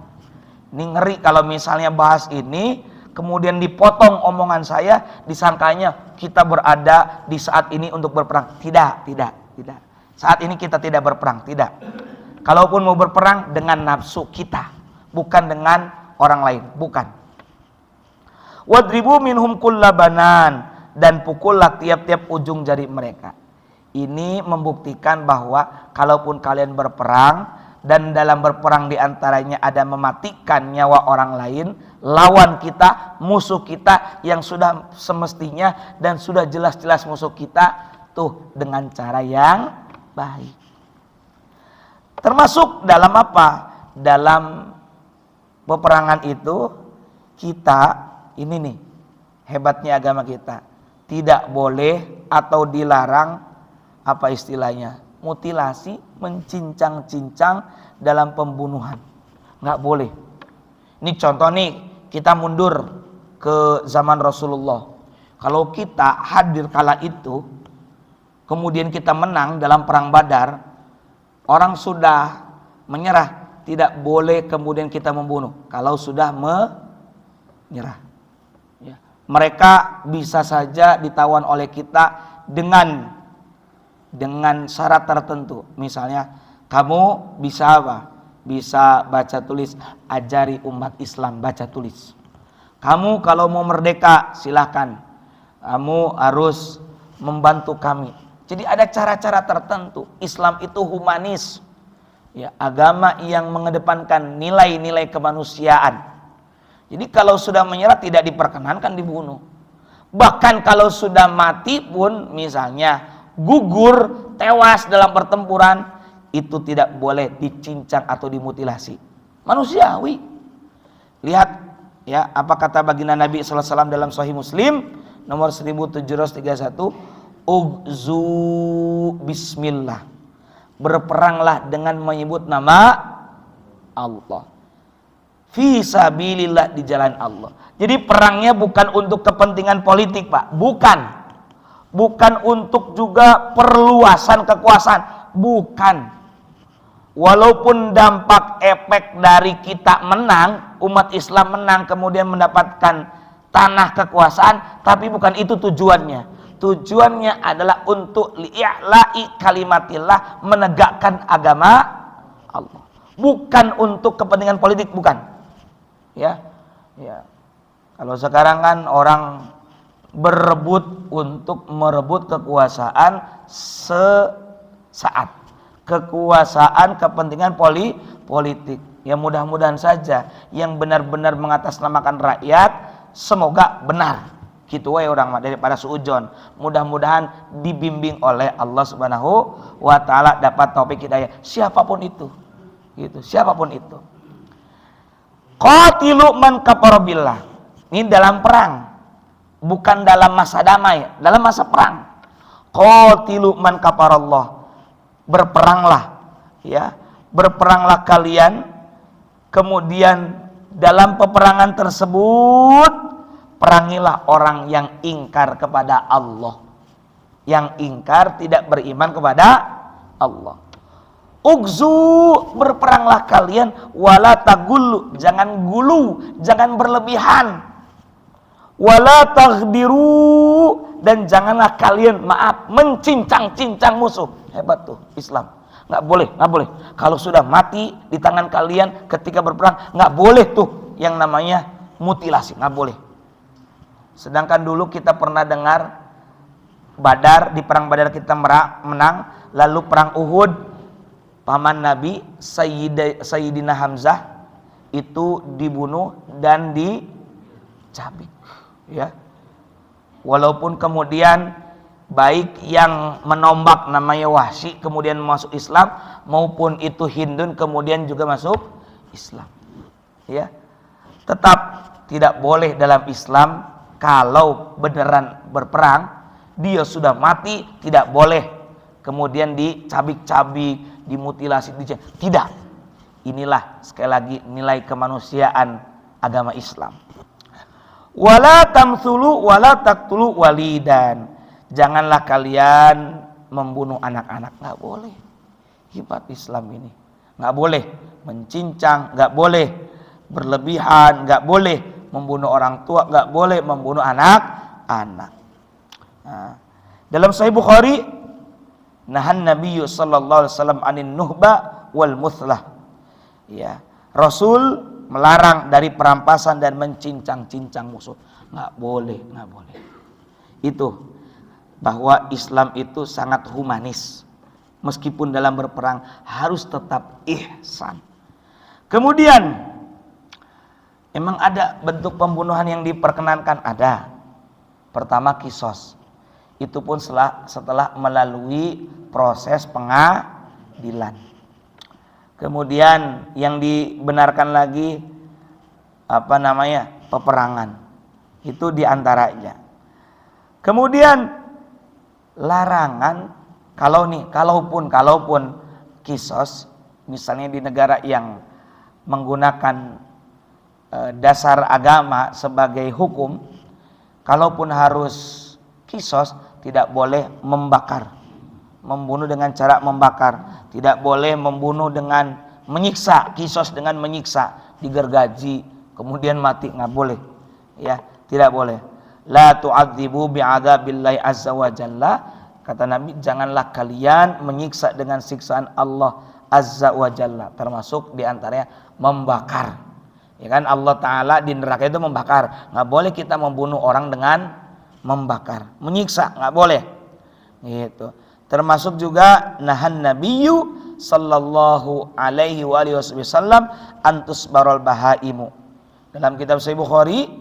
Ini ngeri kalau misalnya bahas ini, kemudian dipotong omongan saya, disangkanya kita berada di saat ini untuk berperang. Tidak. Saat ini kita tidak berperang, tidak. Kalaupun mau berperang dengan nafsu kita, bukan dengan orang lain, bukan. Wadribu minhum kullabanan, dan pukullah tiap-tiap ujung jari mereka. Ini membuktikan bahwa kalaupun kalian berperang dan dalam berperang diantaranya ada mematikan nyawa orang lain, lawan kita, musuh kita yang sudah semestinya dan sudah jelas-jelas musuh kita, tuh dengan cara yang baik. Termasuk dalam apa? Dalam peperangan itu kita, ini nih hebatnya agama kita, tidak boleh atau dilarang, apa istilahnya, mutilasi, mencincang-cincang dalam pembunuhan. Nggak boleh. Ini contoh nih, kita mundur ke zaman Rasulullah. Kalau kita hadir kala itu, kemudian kita menang dalam perang Badar, orang sudah menyerah, tidak boleh kemudian kita membunuh kalau sudah menyerah. Mereka bisa saja ditawan oleh kita dengan syarat tertentu. Misalnya kamu bisa apa? Bisa baca tulis, ajari umat Islam baca tulis. Kamu kalau mau merdeka silahkan, kamu harus membantu kami. Jadi ada cara-cara tertentu. Islam itu humanis, ya, agama yang mengedepankan nilai-nilai kemanusiaan. Jadi kalau sudah menyerah tidak diperkenankan dibunuh. Bahkan kalau sudah mati pun, misalnya gugur, tewas dalam pertempuran, itu tidak boleh dicincang atau dimutilasi. Manusiawi. Lihat ya apa kata baginda Nabi SAW dalam Sahih Muslim nomor 1731, Ugzu bismillah. Berperanglah dengan menyebut nama Allah. Fi sabilillah, di jalan Allah. Jadi perangnya bukan untuk kepentingan politik, Pak. Bukan untuk juga perluasan kekuasaan. Bukan. Walaupun dampak efek dari kita menang, umat Islam menang kemudian mendapatkan tanah kekuasaan, tapi bukan itu tujuannya. Tujuannya adalah untuk li'la'i kalimatillah, menegakkan agama Allah. Bukan untuk kepentingan politik, bukan. Ya. Kalau sekarang kan orang berebut untuk merebut kekuasaan sesaat. Kekuasaan kepentingan politik. Ya mudah-mudahan saja yang benar-benar mengatasnamakan rakyat semoga benar. Gitu wae orang mah daripada suujon. Mudah-mudahan dibimbing oleh Allah Subhanahu wa taala, dapat taufik hidayah siapapun itu. Gitu, siapapun itu. Qatilu man kafara billah. Ini dalam perang. Bukan dalam masa damai, dalam masa perang. Qatilu man kafarallah. Berperanglah, ya. Berperanglah kalian. Kemudian dalam peperangan tersebut perangilah orang yang ingkar kepada Allah. Yang ingkar tidak beriman kepada Allah. Ugzu, berperanglah kalian, wala tagullu, jangan gulu, jangan berlebihan. Wala taghdiru, dan janganlah kalian, mencincang-cincang musuh. Hebat tuh Islam. Nggak boleh. Kalau sudah mati di tangan kalian ketika berperang, nggak boleh tuh yang namanya mutilasi, nggak boleh. Sedangkan dulu kita pernah dengar Badar, di perang Badar kita menang, lalu perang Uhud, paman Nabi Sayyidina Hamzah itu dibunuh dan dicabik, ya. Walaupun kemudian baik yang menombak namanya Wahsy kemudian masuk Islam, maupun itu Hindun kemudian juga masuk Islam, ya. Tetap tidak boleh dalam Islam kalau beneran berperang dia sudah mati, tidak boleh kemudian dicabik-cabik, dimutilasi, tidak. Inilah sekali lagi nilai kemanusiaan agama Islam. Wala tamsulu wala taqtulu walidan. Janganlah kalian membunuh anak-anak, nggak boleh. Hebat Islam ini. nggak boleh mencincang, nggak boleh berlebihan, nggak boleh membunuh orang tua, nggak boleh membunuh anak-anak. Nah, dalam Sahih Bukhari, nahan Nabi sallallahu alaihi wasallam anin nuhba wal muthlah. Ya, Rasul melarang dari perampasan dan mencincang-cincang musuh. Nggak boleh, nggak boleh. Itu bahwa Islam itu sangat humanis. Meskipun dalam berperang harus tetap ihsan. Kemudian emang ada bentuk pembunuhan yang diperkenankan? Ada. Pertama kisos. Itu pun setelah melalui proses pengadilan. Kemudian yang dibenarkan lagi peperangan. Itu diantaranya. Kemudian larangan kalaupun kisos, misalnya di negara yang menggunakan dasar agama sebagai hukum, kalaupun harus kisos, tidak boleh membakar, membunuh dengan cara membakar, tidak boleh membunuh dengan menyiksa, kisos dengan menyiksa, digergaji kemudian mati, nggak boleh, ya, tidak boleh. La tu'adzibu bi'adzabillahi azza wa jalla, kata Nabi, janganlah kalian menyiksa dengan siksaan Allah azza wa jalla, termasuk diantaranya membakar. Ya kan, Allah Ta'ala di neraka itu membakar. Nggak boleh kita membunuh orang dengan membakar, menyiksa, nggak boleh. Gitu. Termasuk juga nahan Nabiyyu sallallahu alaihi wasallam antus barol bahaimu. Dalam kitab Sahih Bukhari,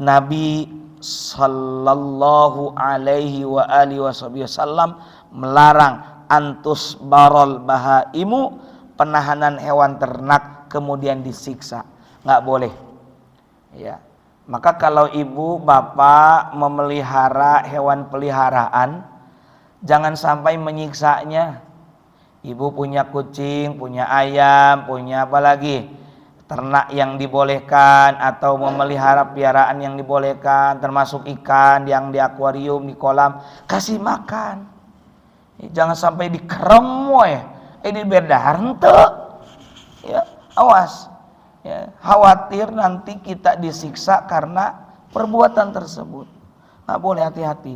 Nabi sallallahu alaihi wasallam melarang antus barol bahaimu, penahanan hewan ternak kemudian disiksa. Nggak boleh. Ya. Maka kalau ibu bapak memelihara hewan peliharaan, jangan sampai menyiksanya. Ibu punya kucing, punya ayam, punya apa lagi, ternak yang dibolehkan, atau memelihara piaraan yang dibolehkan, termasuk ikan yang di akuarium, di kolam, kasih makan. Jangan sampai dikerem di berdahar henteu. Ya, awas. Ya, khawatir nanti kita disiksa karena perbuatan tersebut. Nggak boleh, hati-hati.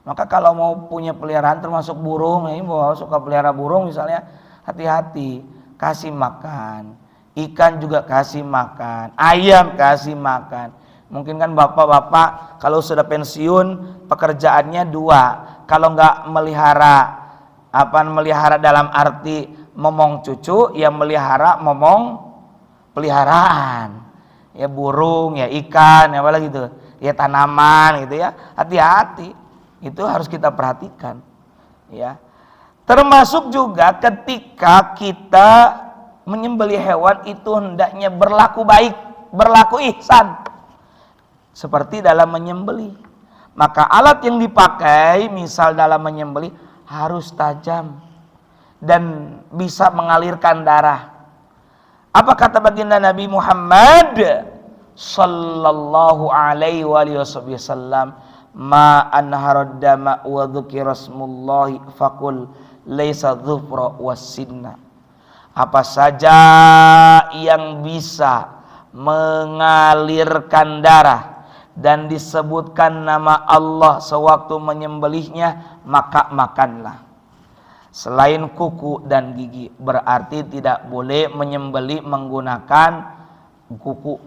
Maka kalau mau punya peliharaan termasuk burung, ini bawa suka pelihara burung misalnya, hati-hati, kasih makan. Ikan juga kasih makan, ayam kasih makan. Mungkin kan bapak-bapak kalau sudah pensiun pekerjaannya dua. Kalau nggak melihara dalam arti momong cucu, ya melihara momong peliharaan, ya burung, ya ikan, ya apa lagi gitu, ya tanaman gitu ya. Hati-hati, itu harus kita perhatikan, ya. Termasuk juga ketika kita menyembelih hewan itu hendaknya berlaku baik, berlaku ihsan, seperti dalam menyembelih. Maka alat yang dipakai, misal dalam menyembelih, harus tajam dan bisa mengalirkan darah. Apa kata baginda Nabi Muhammad sallallahu alaihi wasallam? Ma anharad dama wa dzukira smullahi faqul laisa dzufra wasinna. Apa saja yang bisa mengalirkan darah dan disebutkan nama Allah sewaktu menyembelihnya, maka makanlah. Selain kuku dan gigi, berarti tidak boleh menyembelih menggunakan kuku.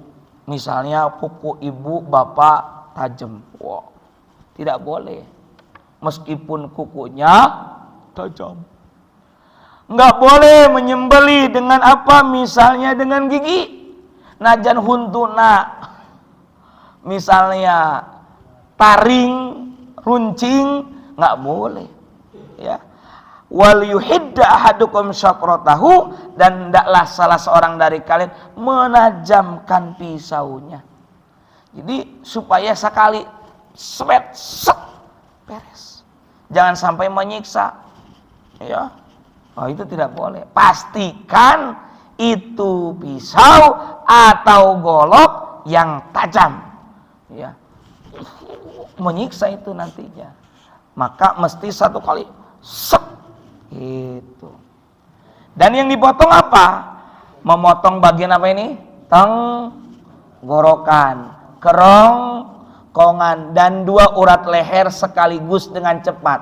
Misalnya kuku ibu bapak tajam, tidak boleh. Meskipun kukunya tajam. Nggak boleh menyembelih dengan apa? Misalnya dengan gigi. Najan huntuna. Misalnya taring, runcing, nggak boleh. Ya. Wal yuhidda ahadukum syafratahu, dan hendaklah salah seorang dari kalian menajamkan pisaunya. Jadi supaya sekali set beres. Jangan sampai menyiksa. Ya. Oh, itu tidak boleh. Pastikan itu pisau atau golok yang tajam. Ya. Menyiksa itu nantinya. Maka mesti satu kali set. Itu. Dan yang dipotong apa? Memotong bagian apa ini? Tenggorokan, kerongkongan, dan 2 urat leher sekaligus dengan cepat.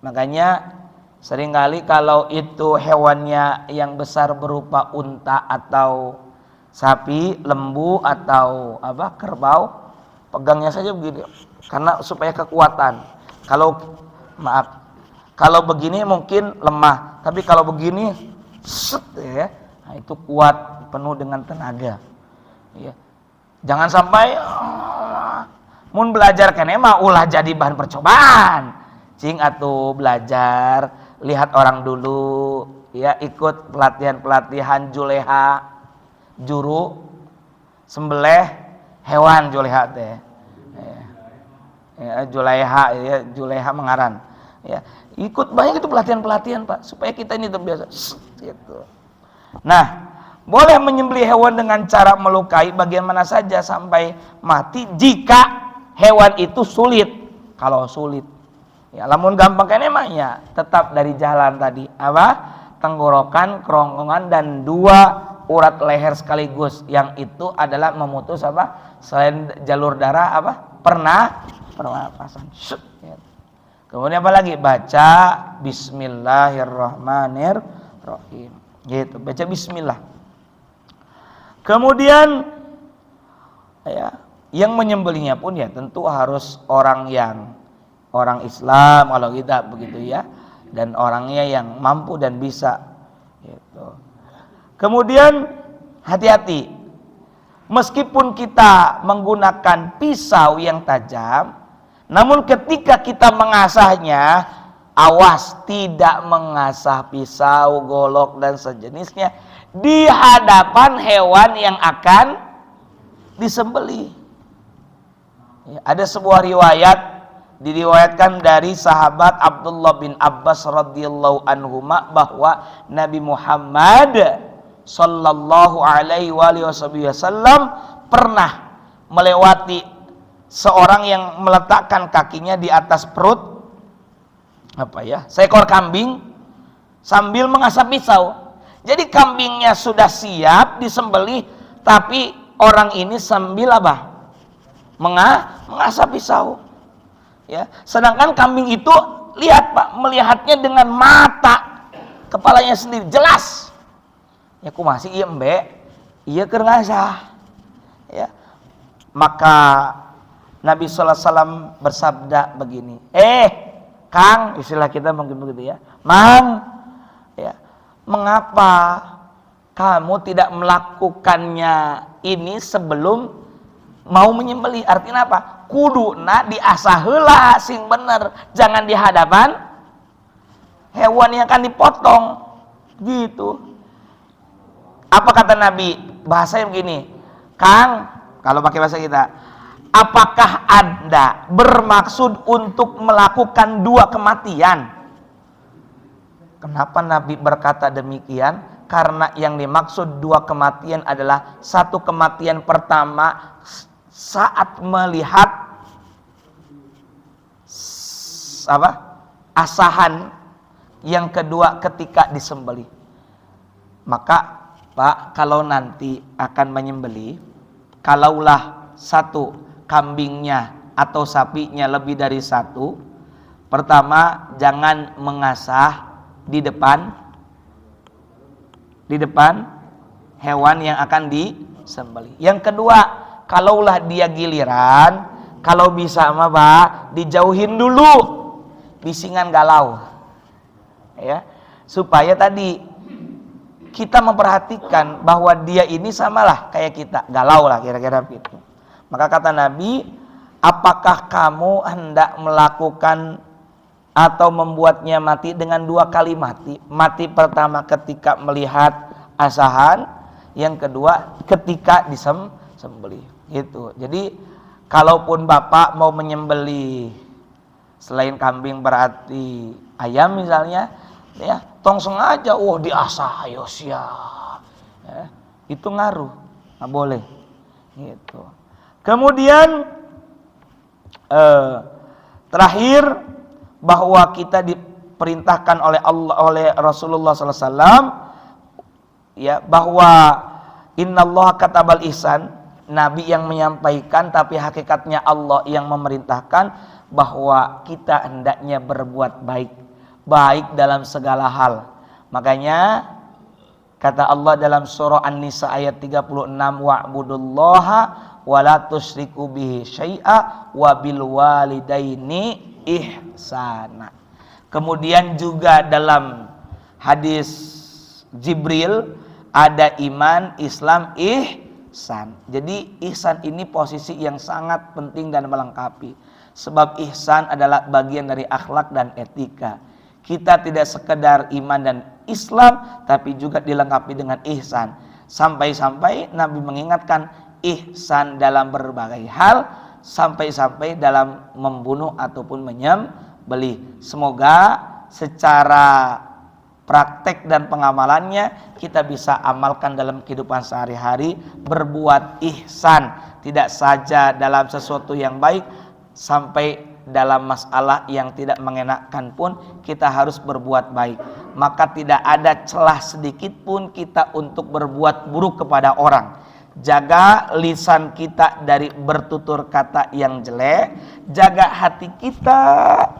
Makanya seringkali kalau itu hewannya yang besar berupa unta atau sapi, lembu atau kerbau, pegangnya saja begini, karena supaya kekuatan. Kalau begini mungkin lemah, tapi kalau begini, nah itu kuat, penuh dengan tenaga. Ya. Jangan sampai mun belajar kan emang ulah jadi bahan percobaan. Cing atuh belajar, lihat orang dulu, ya ikut pelatihan juleha, juru sembelih hewan juleha teh. Juleha mengaran. Ya, ikut banyak itu pelatihan Pak, supaya kita ini terbiasa. Gitu. Nah, boleh menyembelih hewan dengan cara melukai bagian mana saja sampai mati jika hewan itu sulit. Kalau sulit, ya lamun gampang kan emangnya tetap dari jalan tadi tenggorokan, kerongkongan, dan 2 urat leher sekaligus, yang itu adalah memutus selain jalur darah pernapasan. Kemudian apa lagi? Baca Bismillahirrahmanirrahim. Gitu, baca Bismillah. Kemudian ya, yang menyembelihnya pun ya tentu harus orang Islam kalau kita begitu ya, dan orangnya yang mampu dan bisa. Gitu. Kemudian hati-hati, meskipun kita menggunakan pisau yang tajam, namun ketika kita mengasahnya, awas tidak mengasah pisau, golok, dan sejenisnya di hadapan hewan yang akan disembelih. Ya, ada sebuah riwayat diriwayatkan dari sahabat Abdullah bin Abbas radhiyallahu anhuma bahwa Nabi Muhammad sallallahu alaihi wasallam pernah melewati seorang yang meletakkan kakinya di atas perut seekor kambing sambil mengasah pisau. Jadi kambingnya sudah siap disembelih, tapi orang ini sambil mengasah pisau. Ya, sedangkan kambing itu lihat Pak, melihatnya dengan mata kepalanya sendiri jelas. Ya kumaha sih ieu embe? Ieu keur ngasah. Ya. Maka Nabi sallallahu alaihi wasallam bersabda begini, Kang, istilah kita mungkin begitu ya, Mang, ya, mengapa kamu tidak melakukannya ini sebelum mau menyembelih? Artinya apa? Kuduna diasah heula sing bener, jangan di hadapan hewan yang akan dipotong. Gitu. Apa kata Nabi? Bahasanya begini, Kang, kalau pakai bahasa kita, apakah Anda bermaksud untuk melakukan 2 kematian? Kenapa Nabi berkata demikian? Karena yang dimaksud 2 kematian adalah 1 kematian pertama saat melihat asahan, yang kedua ketika disembelih. Maka Pak, kalau nanti akan menyembelih, kalaulah 1 kambingnya atau sapinya lebih dari 1, pertama jangan mengasah di depan hewan yang akan disembelih. Yang kedua, kalaulah dia giliran, kalau bisa dijauhin dulu, bisingan galau. Ya, supaya tadi kita memperhatikan bahwa dia ini samalah kayak kita, galau lah kira-kira gitu. Maka kata Nabi, apakah kamu hendak melakukan atau membuatnya mati dengan 2 kali mati? Mati pertama ketika melihat asahan, yang kedua ketika disembelih. Gitu. Jadi kalaupun Bapak mau menyembelih selain kambing berarti ayam misalnya, ya, tong sengaja diasah ayo sia. Ya, itu ngaruh. Nggak boleh. Gitu. Kemudian terakhir bahwa kita diperintahkan oleh Allah, oleh Rasulullah SAW, ya, bahwa innallaha katabal ihsan, Nabi yang menyampaikan tapi hakikatnya Allah yang memerintahkan bahwa kita hendaknya berbuat baik dalam segala hal. Makanya kata Allah dalam surah An-Nisa ayat 36, wa'budullaha wa la tusyriku bihi syai'a wa bil walidaini ihsana. Kemudian juga dalam hadis Jibril ada iman, Islam, ihsan. Jadi ihsan ini posisi yang sangat penting dan melengkapi. Sebab ihsan adalah bagian dari akhlak dan etika. Kita tidak sekedar iman dan Islam, tapi juga dilengkapi dengan ihsan. Sampai-sampai Nabi mengingatkan ihsan dalam berbagai hal, sampai-sampai dalam membunuh ataupun menyembelih. Semoga secara praktek dan pengamalannya kita bisa amalkan dalam kehidupan sehari-hari, berbuat ihsan, tidak saja dalam sesuatu yang baik, sampai dalam masalah yang tidak mengenakkan pun kita harus berbuat baik. Maka tidak ada celah sedikit pun kita untuk berbuat buruk kepada orang. Jaga lisan kita dari bertutur kata yang jelek, jaga hati kita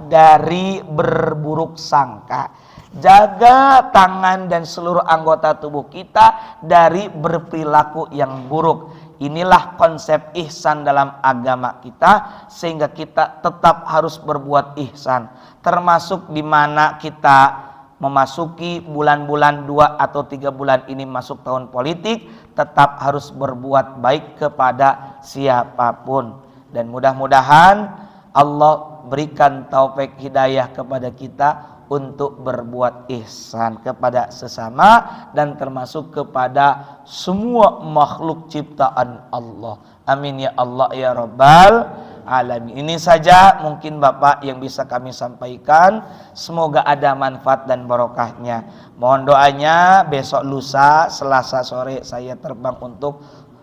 dari berburuk sangka, jaga tangan dan seluruh anggota tubuh kita dari berperilaku yang buruk. Inilah konsep ihsan dalam agama kita, sehingga kita tetap harus berbuat ihsan. Termasuk di mana kita memasuki bulan-bulan 2 atau 3 bulan ini masuk tahun politik, tetap harus berbuat baik kepada siapapun. Dan mudah-mudahan Allah berikan taufik hidayah kepada kita untuk berbuat ihsan kepada sesama dan termasuk kepada semua makhluk ciptaan Allah. Amin ya Allah ya Rabbal alamin. Ini saja mungkin Bapak yang bisa kami sampaikan. Semoga ada manfaat dan barokahnya. Mohon doanya besok lusa Selasa sore saya terbang untuk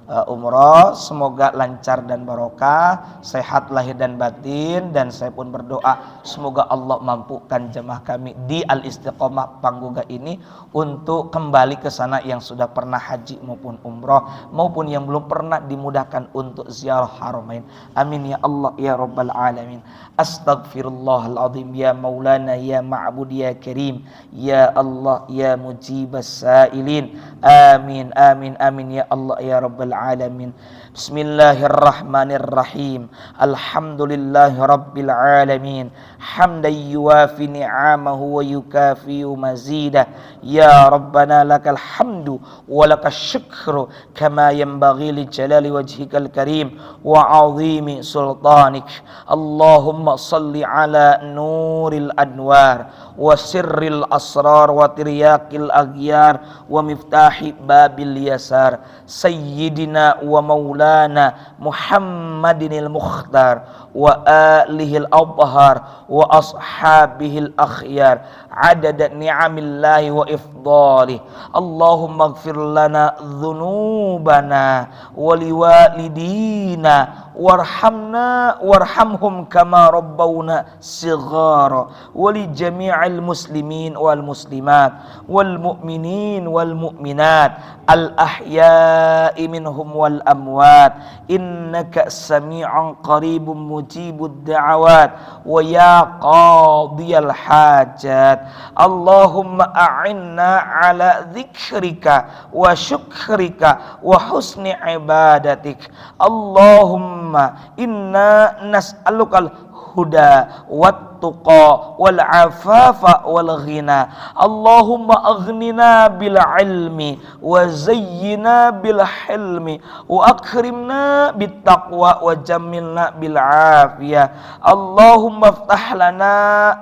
umroh. Semoga lancar dan barokah, sehat lahir dan batin. Dan saya pun berdoa semoga Allah mampukan jemaah kami di Al-Istiqomah Pangguga ini untuk kembali ke sana yang sudah pernah haji maupun umroh, maupun yang belum pernah dimudahkan untuk ziarah haramain. Amin ya Allah ya Rabbal alamin. Astaghfirullahaladzim ya Maulana ya Ma'bud ya Karim ya Allah ya Mujibas Sa'ilin. Amin amin amin ya Allah ya Rabbal alamin. Bismillahirrahmanirrahim. Alhamdulillahi rabbil alamin. Hamdan yuwafi ni'amahu wa yukafi'u mazidah. Ya Rabbana lakal hamdu wa lakal syukru kama yanbaghi li jalali wajhikal karim wa 'azimi sultanik. Allahumma salli ala nuril anwar wa sirril asrar wa tiryakil aghyar wa miftahi babil yasar sayyidina wa maulana Muhammadinil mukhtar wa alihil abhar wa ashabihil akhyar adada ni'amillahi wa ifdalih. Allahumma ighfir lana dhunubana wa liwalidina warhamna warhamhum kama rabbawna sighara wa li jami'il muslimin wal muslimat wal mu'minin wal mu'minat al ahya'i minhum wal amwat innaka sami'un qaribun mujibud da'awat wa ya qadiyal hajat. Allahumma a'inna ala dzikrika wa syukrika wa husni ibadatik. Allahumma inna nas'alukal huda wat tuqa wal afafa wal ghina. Allahumma aghnina bil ilmi wa zayyina bil hilmi wa akrimna bit taqwa wa jammilna bil afiyah. Allahumma iftah lana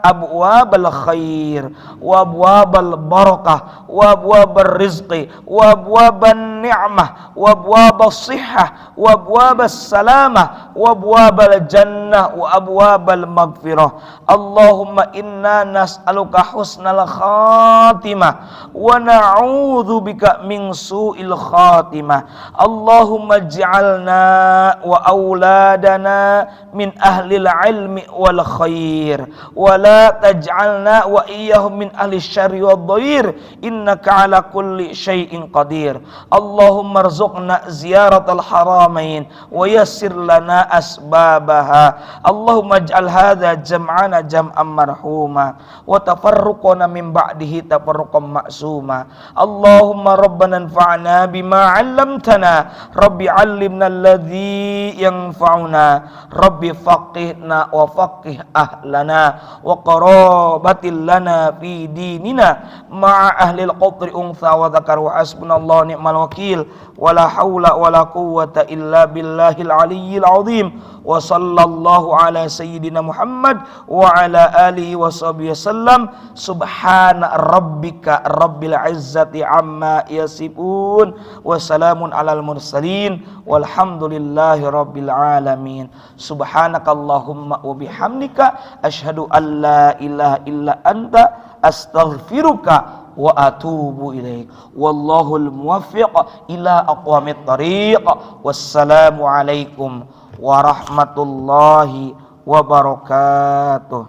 abwabal khair wa abwabal barakah wa abwabal rizqi wa abwaban ni'mah wa abwabas sihhah wa abwabas salamah wa abwabal jannah wa abwabal maghfirah. Allahumma inna nas'aluka husnal khatimah wa na'udzubika min su'il khatimah. Allahumma ij'alna wa auladana min ahlil ilmi wal khair wa la taj'alna wa iyyahum min ahli syarri wad dhair innaka ala kulli syai'in qadir. Allahumma rzuqna ziyaratal haramain wa yassir lana asbabaha. Allahumma ij'al hadza jam'ana jam'an marhuma wa tafarruqana min ba'dihi tafarruqan ma'suma. Allahumma rabbana anfa'na bima 'allamtana rabbi 'allimna alladhi yanfa'una rabbi faqihna wa faqih ahlana wa qarabatil lana fi dinina ma'a ahli al-qadri untha wa dzakar wa hasbunallahu ni'mal wakil wa la haula wa la quwwata illa billahil aliyyil azim. Wa sallallahu ala sayyidina Muhammad wa ala alihi wa sahbihi wasallam. Subhana rabbika rabbil izzati amma yasifun wa salamun alal mursalin walhamdulillahi rabbil alamin. Subhanakallahumma wa bihamdika asyhadu an la ilaha illa anta astaghfiruka wa atubu ilaik. Wallahul muwaffiq ila aqwamit thariq. Wassalamu alaikum warahmatullahi wabarakatuh.